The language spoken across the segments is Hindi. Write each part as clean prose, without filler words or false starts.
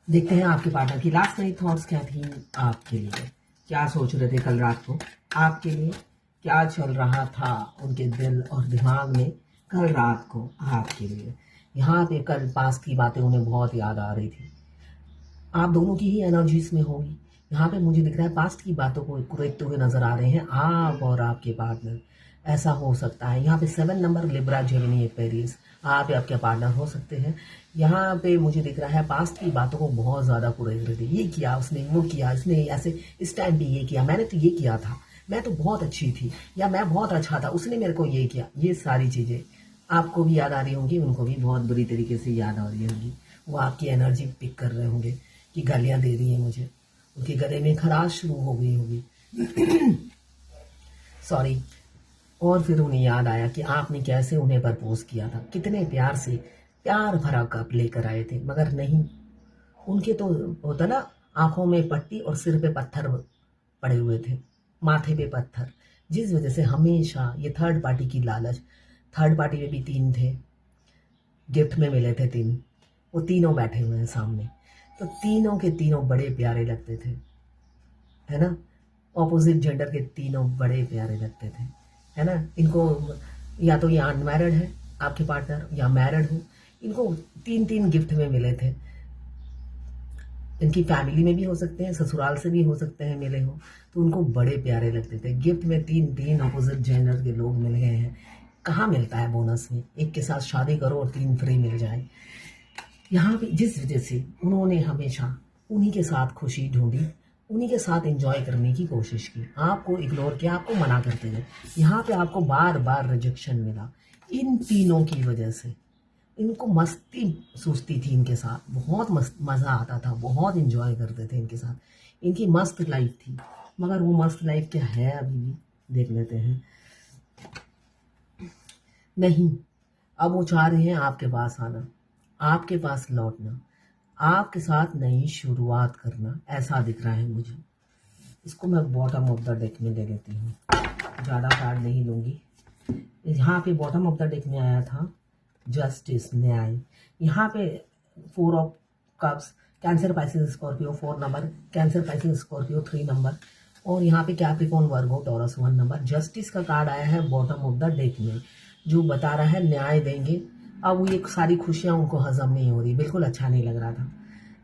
देखते हैं आपके पार्टनर की लास्ट नाइट थॉट्स क्या थी आपके लिए। क्या सोच रहे थे कल रात को आपके लिए, क्या चल रहा था उनके दिल और दिमाग में कल रात को आपके लिए। यहाँ पे कल पास की बातें उन्हें बहुत याद आ रही थी। आप दोनों की ही एनर्जीज में होगी। यहाँ पे मुझे दिख रहा है पास्ट की बातों को कुरेदते हुए नजर आ रहे हैं आप और आपके पार्टनर। ऐसा हो सकता है यहाँ पे 7 नंबर लिब्रा जेमिनी एक्वेरियस आप या आपके पार्टनर हो सकते हैं। यहाँ पे मुझे दिख रहा है पास्ट की बातों को बहुत ज़्यादा कुरेद रहे थे। ये किया उसने, वो किया इसने, ऐसे इस टाइम पे ये किया, मैंने तो ये किया था, मैं तो बहुत अच्छी थी, या मैं बहुत अच्छा था, उसने मेरे को ये किया। ये सारी चीज़ें आपको भी याद आ रही होंगी, उनको भी बहुत बुरी तरीके से याद आ रही होंगी। वो आपकी एनर्जी पिक कर रहे होंगे कि गालियां दे रही हैं मुझे, उनके गले में खराश शुरू हो गई होगी। सॉरी। और फिर उन्हें याद आया कि आपने कैसे उन्हें प्रपोज किया था, कितने प्यार से प्यार भरा कप लेकर आए थे, मगर नहीं। उनके तो होता ना, आंखों में पट्टी और सिर पे पत्थर पड़े हुए थे, माथे पे पत्थर, जिस वजह से हमेशा ये थर्ड पार्टी की लालच। थर्ड पार्टी में भी 3 थे, गिफ्ट में मिले थे 3। वो तीनों बैठे हुए हैं सामने, तो तीनों के तीनों बड़े प्यारे लगते थे, है ना। ऑपोजिट जेंडर के तीनों बड़े प्यारे लगते थे, है ना। इनको या तो ये अनमैरिड है आपके पार्टनर, या मैरिड हो। इनको 3-3 गिफ्ट में मिले थे। इनकी फैमिली में भी हो सकते हैं, ससुराल से भी हो सकते हैं मिले हो, तो उनको बड़े प्यारे लगते थे। गिफ्ट में 3-3 ऑपोजिट जेंडर के लोग मिल गए हैं। कहाँ मिलता है बोनस में, एक के साथ शादी करो और 3 फ्री मिल जाए। यहाँ पे जिस वजह से उन्होंने हमेशा उन्हीं के साथ खुशी ढूंढी, उन्हीं के साथ एंजॉय करने की कोशिश की, आपको इग्नोर किया, आपको मना करते गए। यहाँ पे आपको बार बार रिजेक्शन मिला इन तीनों की वजह से। इनको मस्ती सूझती थी इनके साथ, बहुत मस्त मज़ा आता था, बहुत एंजॉय करते थे इनके साथ। इनकी मस्त लाइफ थी, मगर वो मस्त लाइफ क्या है अभी भी देख लेते हैं। नहीं, अब वो चाह रहे हैं आपके पास आना, आपके पास लौटना, आपके साथ नई शुरुआत करना, ऐसा दिख रहा है मुझे। इसको मैं बॉटम ऑफ द डेक में ले लेती हूँ, ज़्यादा कार्ड नहीं लूँगी। यहाँ पे बॉटम ऑफ द डेक में आया था जस्टिस, न्याय। यहाँ पे 4 of cups, cancer Pisces Scorpio 4 number, cancer Pisces Scorpio 3 number, और यहाँ पे कैप्रिकॉर्न वर्गो टॉरस 1 नंबर। जस्टिस का कार्ड आया है बॉटम ऑफ द डेक में, जो बता रहा है न्याय देंगे। अब वो ये सारी खुशियाँ उनको हजम नहीं हो रही, बिल्कुल अच्छा नहीं लग रहा था,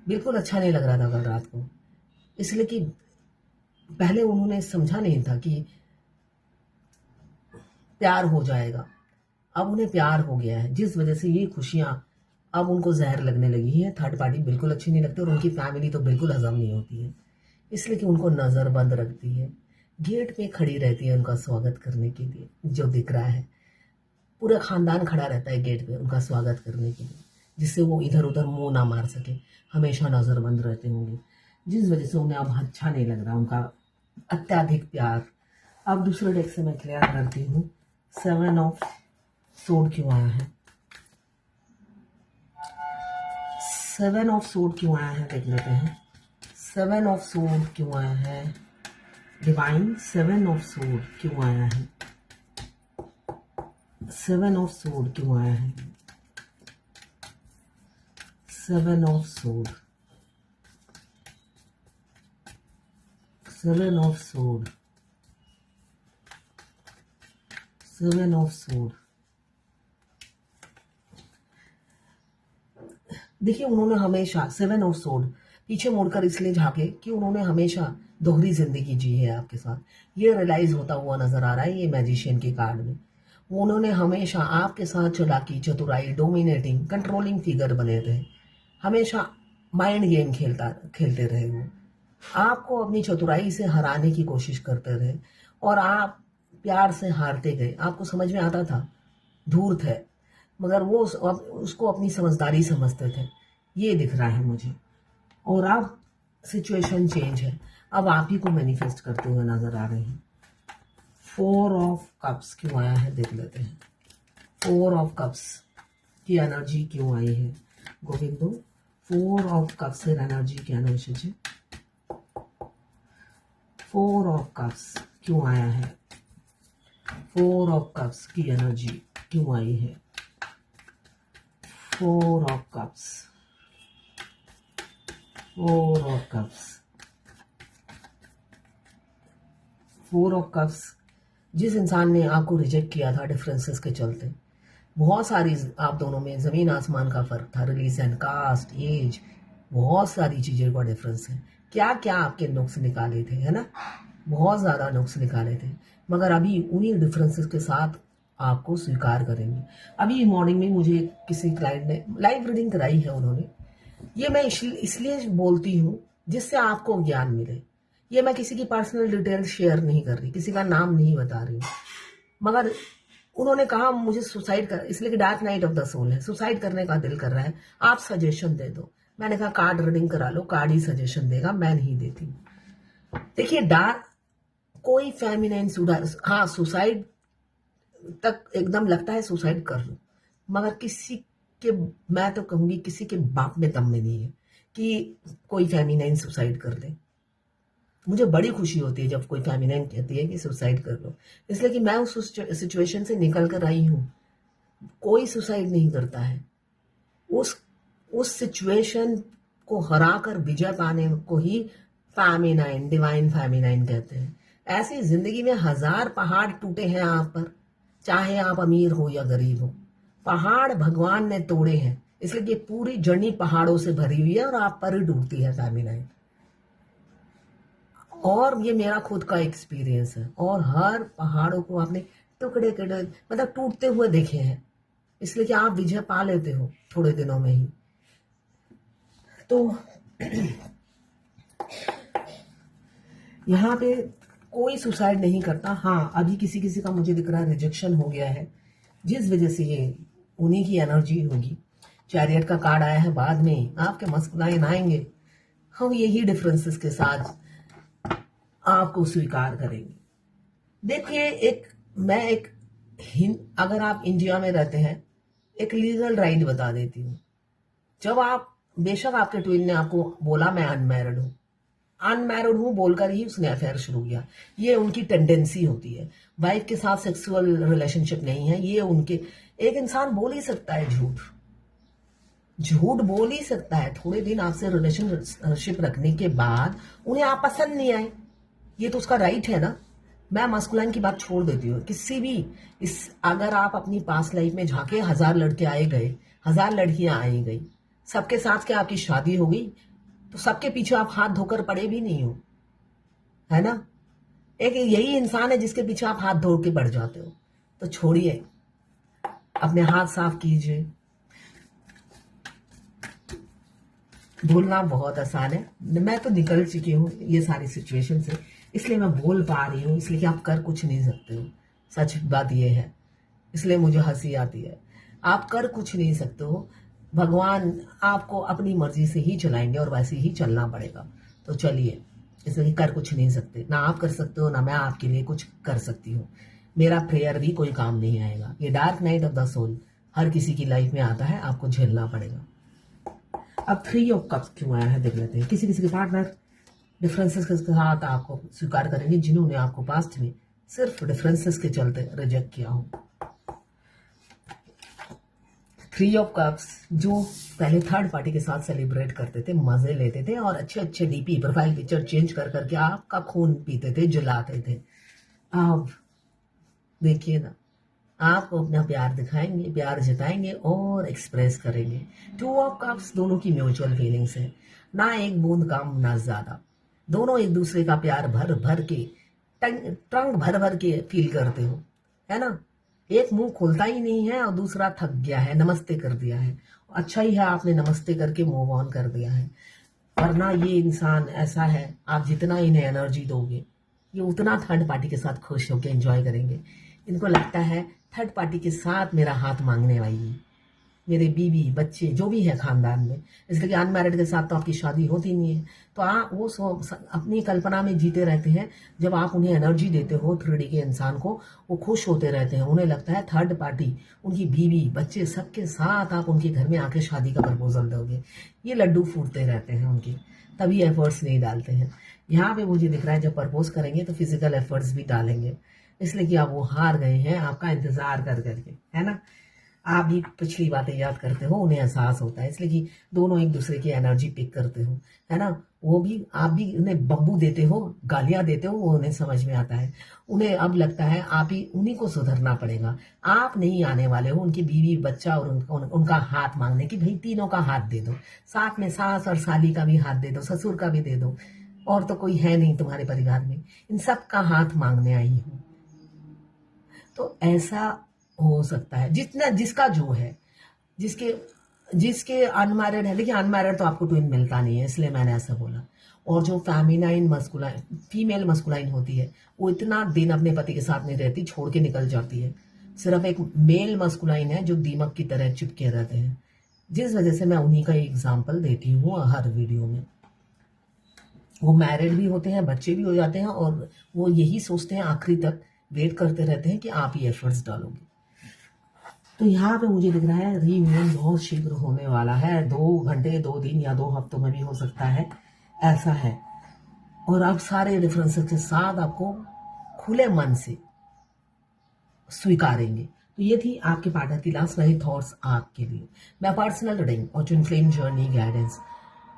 बिल्कुल अच्छा नहीं लग रहा था कल रात को। इसलिए कि पहले उन्होंने समझा नहीं था कि प्यार हो जाएगा, अब उन्हें प्यार हो गया है, जिस वजह से ये खुशियाँ अब उनको जहर लगने लगी है। थर्ड पार्टी बिल्कुल अच्छी नहीं लगती, और उनकी फैमिली तो बिल्कुल हजम नहीं होती है, इसलिए कि उनको नज़रबंद रखती है। गेट पे खड़ी रहती है उनका स्वागत करने के लिए, जो दिख रहा है पूरा खानदान खड़ा रहता है गेट पे उनका स्वागत करने के लिए, जिससे वो इधर उधर मुंह ना मार सके, हमेशा नज़रबंद रहते होंगे, जिस वजह से उन्हें अब अच्छा नहीं लग रहा उनका अत्यधिक प्यार। अब दूसरे डेक से मैं क्लियर करती हूँ 7 ऑफ सोड क्यों आया है, 7 ऑफ सोड क्यों आया है देख लेते हैं। 7 ऑफ सोड क्यों आया है डिवाइन, 7 ऑफ सोड क्यों आया है, 7 ऑफ सोड क्यों आया है, 7 ऑफ सोड, 7 ऑफ सोड, 7 ऑफ सोड। देखिए उन्होंने हमेशा 7 ऑफ सोड पीछे मुड़कर इसलिए झांके कि उन्होंने हमेशा दोहरी जिंदगी जी है आपके साथ, ये रियलाइज होता हुआ नजर आ रहा है ये मैजिशियन के कार्ड में। उन्होंने हमेशा आपके साथ चालाकी, चतुराई, डोमिनेटिंग, कंट्रोलिंग फिगर बने रहे, हमेशा माइंड गेम खेलते रहे। वो आपको अपनी चतुराई से हराने की कोशिश करते रहे, और आप प्यार से हारते गए। आपको समझ में आता था धूर्त है, मगर वो उसको अपनी समझदारी समझते थे, ये दिख रहा है मुझे। और अब सिचुएशन चेंज है, अब आप ही को मैनिफेस्ट करते हुए नजर आ रहे हैं। 4 ऑफ कप्स क्यों आया है देख लेते हैं। 4 ऑफ कप्स की एनर्जी क्यों आई है गोविंदो, 4 ऑफ कप्स एनर्जी क्या एनर्जी, 4 ऑफ कप्स क्यों आया है, 4 ऑफ कप्स की एनर्जी क्यों आई है, 4 of cups, four of cups, four of cups. जिस इंसान ने आपको रिजेक्ट किया था डिफरेंसेस के चलते, बहुत सारी आप दोनों में ज़मीन आसमान का फ़र्क था, रिलीजन, कास्ट, एज, बहुत सारी चीज़ों का डिफरेंस है। क्या क्या आपके नुक्स निकाले थे, है ना, बहुत ज़्यादा नुक्स निकाले थे, मगर अभी उन्हीं डिफरेंसेस के साथ आपको स्वीकार करेंगे। अभी मॉर्निंग में मुझे किसी क्लाइंट ने लाइव रीडिंग कराई है उन्होंने। ये मैं इसलिए बोलती हूँ जिससे आपको ज्ञान मिले। ये मैं किसी की पर्सनल डिटेल शेयर नहीं कर रही, किसी का नाम नहीं बता रही हूँ, मगर उन्होंने कहा मुझे सुसाइड कर, इसलिए कि dark night of the soul है, सुसाइड करने का दिल कर रहा है, आप सजेशन दे दो। मैंने कहा कार्ड रीडिंग करा लो, कार्ड ही सजेशन देगा, मैं नहीं देती। देखिए डार्क कोई फेमिनाइन हाँ सुसाइड तक एकदम लगता है सुसाइड कर लो, मगर किसी के, मैं तो कहूंगी किसी के बाप में दम में नहीं है कि कोई फेमिनाइन सुसाइड कर ले। मुझे बड़ी खुशी होती है जब कोई फेमिनाइन कहती है कि सुसाइड कर लो, इसलिए कि मैं उस सिचुएशन से निकल कर आई हूं। कोई सुसाइड नहीं करता है, उस सिचुएशन को हरा कर विजय पाने को ही फेमिनाइन, डिवाइन फेमिनाइन कहते हैं। ऐसी जिंदगी में 1000 पहाड़ टूटे हैं आप पर, चाहे आप अमीर हो या गरीब हो, पहाड़ भगवान ने तोड़े हैं, इसलिए कि पूरी जर्नी पहाड़ों से भरी हुई है और आप पर ही टूटती है फेमिनाइन। और ये मेरा खुद का एक्सपीरियंस है, और हर पहाड़ों को आपने टुकड़े टुकड़े मतलब टूटते हुए देखे हैं, इसलिए कि आप विजय पा लेते हो थोड़े दिनों में ही। तो यहाँ पे कोई सुसाइड नहीं करता। हाँ अभी किसी किसी का मुझे दिख रहा है रिजेक्शन हो गया है, जिस वजह से ये उन्हीं की एनर्जी होगी। चैरियट का कार्ड आया है, बाद में आपके मस्कुलाइन आएंगे, हम यही डिफरेंसेस के साथ आपको स्वीकार करेंगे। देखिए अगर आप इंडिया में रहते हैं, एक लीगल राइट बता देती हूँ। जब आप, बेशक आपके ट्विन ने आपको बोला मैं अनमैरिड हूं बोलकर ही उसने अफेयर शुरू किया, ये उनकी टेंडेंसी होती है। वाइफ के साथ सेक्सुअल रिलेशनशिप नहीं है, ये उनके, एक इंसान बोल ही सकता है झूठ बोल ही सकता है। थोड़े दिन आपसे रिलेशनशिप रखने के बाद उन्हें आप पसंद नहीं आए, ये तो उसका राइट है ना। मैं मस्कुलाइन की बात छोड़ देती हूँ, किसी भी अगर आप अपनी पास्ट लाइफ में झांके, 1000 लड़के आए गए, 1000 लड़कियां आई गई, सबके साथ क्या आपकी शादी हो गई? तो सबके पीछे आप हाथ धोकर पड़े भी नहीं हो, है ना। एक यही इंसान है जिसके पीछे आप हाथ धो के पड़ जाते हो। तो छोड़िए, अपने हाथ साफ कीजिए। बोलना बहुत आसान है, मैं तो निकल चुकी हूँ ये सारी सिचुएशन से, इसलिए मैं बोल पा रही हूँ, इसलिए कि आप कर कुछ नहीं सकते हो। सच बात ये है, इसलिए मुझे हंसी आती है। आप कर कुछ नहीं सकते हो, भगवान आपको अपनी मर्जी से ही चलाएंगे और वैसे ही चलना पड़ेगा। तो चलिए, इसलिए कर कुछ नहीं सकते, ना आप कर सकते हो ना मैं आपके लिए कुछ कर सकती हूँ। मेरा प्रेयर भी कोई काम नहीं आएगा। ये dark night of the soul हर किसी की लाइफ में आता है, आपको झेलना पड़ेगा। अब 3 ऑफ कप्स क्यों आया है देख लेते हैं। किसी किसी के पार्टनर डिफरेंसेस के साथ आपको स्वीकार करेंगे, जिन्होंने आपको पास्ट में सिर्फ डिफरेंसेस के चलते रिजेक्ट किया हो। 3 ऑफ कप्स जो पहले थर्ड पार्टी के साथ सेलिब्रेट करते थे, मजे लेते थे और अच्छे अच्छे डीपी प्रोफाइल पिक्चर चेंज कर करके आपका खून पीते थे, जलाते थे। अब देखिए ना, आपको अपना प्यार दिखाएंगे, प्यार जताएंगे और एक्सप्रेस करेंगे। 2 ऑफ कप्स दोनों की म्यूचुअल फीलिंग्स है, ना एक बूंद कम ना ज्यादा। दोनों एक दूसरे का प्यार भर भर के, टंग भर भर के फील करते हो, है ना। एक मुंह खुलता ही नहीं है और दूसरा थक गया है, नमस्ते कर दिया है। अच्छा ही है आपने नमस्ते करके मूव ऑन कर दिया है, वरना ये इंसान ऐसा है, आप जितना इन्हें एनर्जी दोगे ये उतना थर्ड पार्टी के साथ खुश होकर एंजॉय करेंगे। इनको लगता है थर्ड पार्टी के साथ मेरा हाथ मांगने वाली, मेरे बीवी बच्चे जो भी है खानदान में, इसलिए कि अनमैरिड के साथ तो आपकी शादी होती नहीं है। तो आप वो अपनी कल्पना में जीते रहते हैं। जब आप उन्हें एनर्जी देते हो 3D के इंसान को, वो खुश होते रहते हैं, उन्हें लगता है थर्ड पार्टी, उनकी बीवी बच्चे सबके साथ आप उनके घर में आके शादी का प्रपोजल दोगे। ये लड्डू फूटते रहते हैं उनके, तभी एफर्ट्स नहीं डालते हैं। यहाँ पे मुझे दिख रहा है जब प्रपोज करेंगे तो फिजिकल एफर्ट्स भी डालेंगे, इसलिए कि आप वो हार गए हैं आपका इंतजार कर करके, है ना। आप भी पिछली बातें याद करते हो, उन्हें एहसास होता है, इसलिए कि दोनों एक दूसरे की एनर्जी पिक करते हो, है ना। वो भी, आप भी उन्हें बम्बू देते हो, गालियां देते हो, वो उन्हें समझ में आता है। उन्हें अब लगता है आप ही उन्हीं को सुधरना पड़ेगा। आप नहीं आने वाले हो उनकी बीवी बच्चा और उनका हाथ मांगने की, भाई तीनों का हाथ दे दो, साथ में सास और साली का भी हाथ दे दो, ससुर का भी दे दो, और तो कोई है नहीं तुम्हारे परिवार में, इन सब का हाथ मांगने आई हूँ। तो ऐसा हो सकता है, जितना जिसका जो है, जिसके जिसके अनमैरिड है, देखिए अनमैरिड तो आपको ट्विन मिलता नहीं है, इसलिए मैंने ऐसा बोला। और जो फेमिनाइन मस्कुलाइन, फीमेल मस्कुलाइन होती है, वो इतना दिन अपने पति के साथ नहीं रहती, छोड़ के निकल जाती है। सिर्फ एक मेल मस्कुलाइन है जो दीमक की तरह चिपके रहते हैं, जिस वजह से मैं उन्हीं का एग्जाम्पल देती हूँ हर वीडियो में। वो मैरिड भी होते हैं, बच्चे भी हो जाते हैं, और वो यही सोचते हैं, आखिरी तक वेट करते रहते हैं कि आप ही एफर्ट्स डालोगे। तो यहाँ पे मुझे दिख रहा है रीयूनियन बहुत शीघ्र होने वाला है, 2 घंटे, 2 दिन या 2 हफ्तों में भी हो सकता है, ऐसा है। और आप सारे रेफरेंसेस के साथ आपको खुले मन से स्वीकारेंगे। तो ये थी आपके पार्टनर की लास्ट नई थॉट्स आपके लिए। मैं पर्सनल रीडिंग और ट्विन फ्लेम जर्नी गाइडेंस,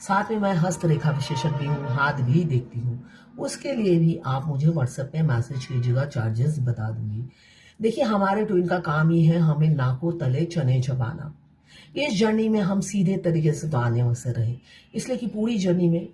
साथ में मैं हस्तरेखा विशेषज्ञ भी हूँ, हाथ भी देखती हूँ, उसके लिए भी आप मुझे व्हाट्सएप पे मैसेज कीजिएगा, चार्जेस बता दूंगी। देखिए हमारे ट्विन का काम ही है हमें नाकों तले चने चबाना। इस जर्नी में हम सीधे तरीके से तो आने से रहे, इसलिए कि पूरी जर्नी में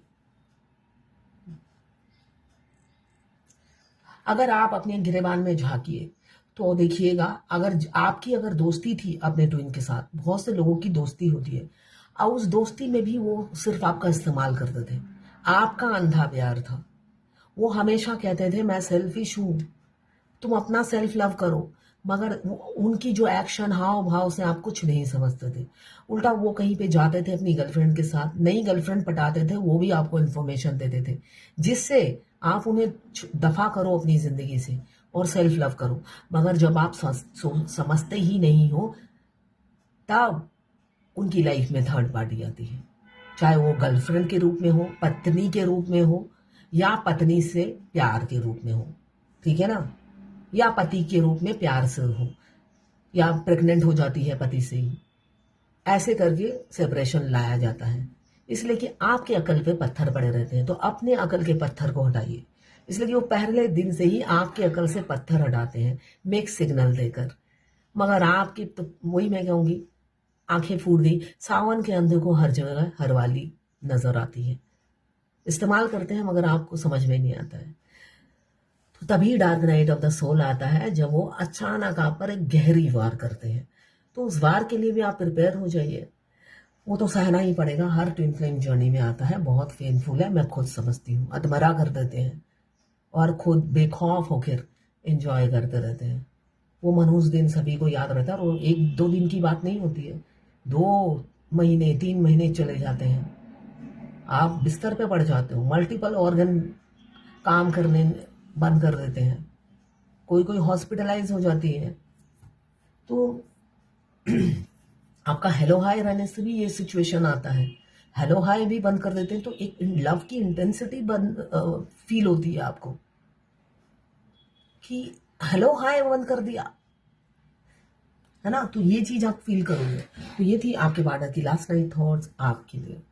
अगर आप अपने गिरेबान में झांकिए तो देखिएगा, अगर दोस्ती थी अपने ट्विन के साथ, बहुत से लोगों की दोस्ती होती है, और उस दोस्ती में भी वो सिर्फ आपका इस्तेमाल करते थे, आपका अंधा प्यार था। वो हमेशा कहते थे मैं सेल्फिश हूं, तुम अपना सेल्फ लव करो, मगर उनकी जो एक्शन, हाव भाव से आप कुछ नहीं समझते थे। उल्टा वो कहीं पे जाते थे अपनी गर्लफ्रेंड के साथ, नई गर्लफ्रेंड पटाते थे, वो भी आपको इन्फॉर्मेशन देते थे, जिससे आप उन्हें दफा करो अपनी जिंदगी से और सेल्फ लव करो। मगर जब आप समझते ही नहीं हो, तब उनकी लाइफ में थर्ड पार्टी आती है, चाहे वो गर्लफ्रेंड के रूप में हो, पत्नी के रूप में हो, या पत्नी से प्यार के रूप में हो, ठीक है ना, या पति के रूप में प्यार से हो, या प्रेग्नेंट हो जाती है पति से ही, ऐसे करके सेपरेशन लाया जाता है। इसलिए कि आपके अकल पे पत्थर पड़े रहते हैं, तो अपने अकल के पत्थर को हटाइए। इसलिए कि वो पहले दिन से ही आपके अकल से पत्थर हटाते हैं, मिक सिग्नल देकर। मगर आपकी तो वही मैं कहूंगी, आंखें फूट गई, सावन के अंधे को हर जगह हरवाली नजर आती है। इस्तेमाल करते हैं मगर आपको समझ में नहीं आता है। तो तभी dark night of the soul आता है, जब वो अचानक आप पर एक गहरी वार करते हैं। तो उस वार के लिए भी आप प्रिपेयर हो जाइए, वो तो सहना ही पड़ेगा। हर ट्विन फ्लेम जर्नी में आता है, बहुत पेनफुल है, मैं खुद समझती हूँ। अधमरा कर देते हैं और खुद बेखौफ होकर एंजॉय करते रहते हैं। वो मनहूस दिन सभी को याद रहता है, और 1-2 दिन की बात नहीं होती है, 2 महीने 3 महीने चले जाते हैं, आप बिस्तर पे पड़ जाते हो, मल्टीपल ऑर्गन काम करने बंद कर देते हैं, कोई कोई हॉस्पिटलाइज हो जाती है। तो आपका हेलो हाय रहने से भी ये सिचुएशन आता है, हेलो हाय भी बंद कर देते हैं, तो एक लव की इंटेंसिटी फील होती है आपको कि हेलो हाय बंद कर दिया, है ना। तो ये चीज आप फील करोगे। तो ये थी आपके पार्टनर की लास्ट नाइट थॉट्स आपके लिए।